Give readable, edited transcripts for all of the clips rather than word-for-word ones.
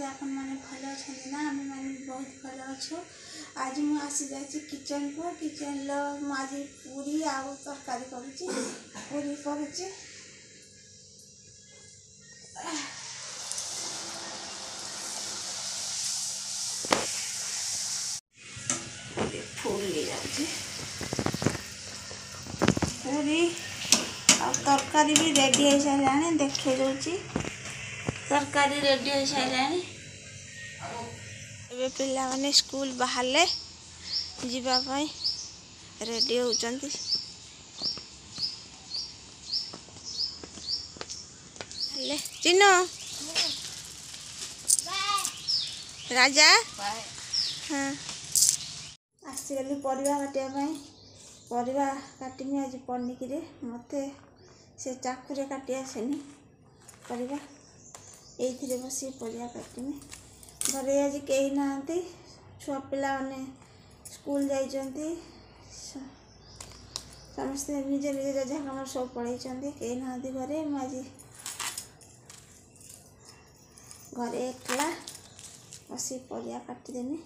आपण मैंने भल अच्छा ना आम मैंने बहुत भल अच्छु। आज मुझे आसी जाइए किचन को किचन आज पूरी आउ तरकारी करुच्ची पूरी करुच्ची फूली जाऊँगी पूरी तरकारी भी रेडी हो सारे देखे दूची तरकारी रेडी हो सारे पिला माने स्कूल बाहरले जीवाई रेडी होचंती चिन्ह राजा हाँ आसगली परिवा काटिया परिवा काटमी आज पनिकी मत से चाकू काटी आसेनी परिवा ये बस परिवा काटमी घरे आज कहीं ना छुआ पिला माने स्कूल जाइंट समस्ते निजे निजे जजा कम सब पढ़ाई कहीं ना घरे मुझे घरे एकला बस परिया काटिदेमी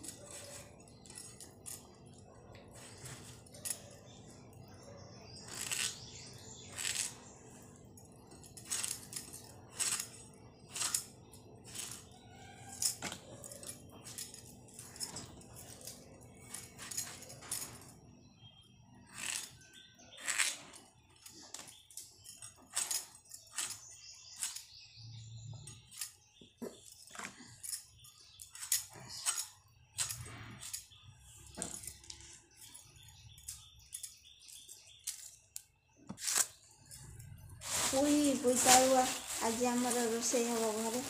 पुई बोईतालुआ आज आमर रोसे हम घरे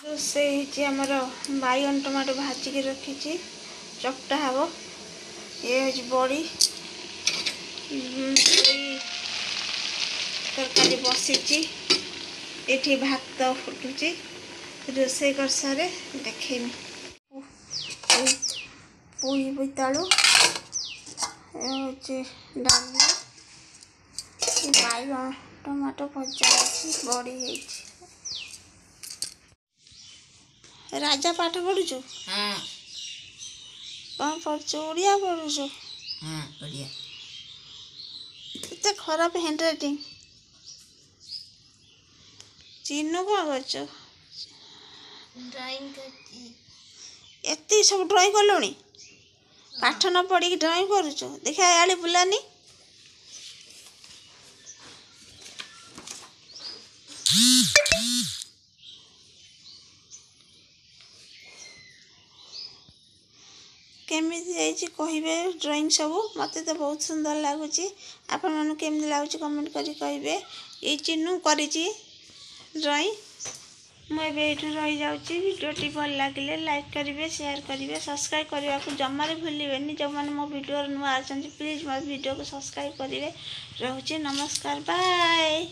रोसे आमर बैगन टमाटो भाजिकी रखी चकटा हम ये हूँ बड़ी तरकारी बसी ये भात फुटुची रोसे कर सारे देखेनी पुई बोईतालु हूँ डाली बैगन टमाटो भजा बड़ी है राजा पाठ पढ़ुचु हाँ कौन पढ़ुचु ओडिया पढ़ुचु हाँ ओडिया इतने खराब हैंड राइटिंग चिन्ह कौन करचु ड्राइंग करती एति सब ड्राइंग कलुनी पाठ न पढ़ी ड्राइंग करुचु देखा याले बुलानी केमी कहे ड्राइंग सब मत तो बहुत सुंदर लगुच आपण मन केमी लगुच कमेंट करी कहे ये चिन्हू करी ड्राइंग मुझे रही जाऊँगी वीडियोटी भल लगे लाइक करेंगे शेयर करेंगे सब्सक्राइब करने को जमा भूलें जो मैंने मो वीडियो नुआ अच्छा प्लीज मो वीडियो को सब्सक्राइब करेंगे रोचे नमस्कार बाय।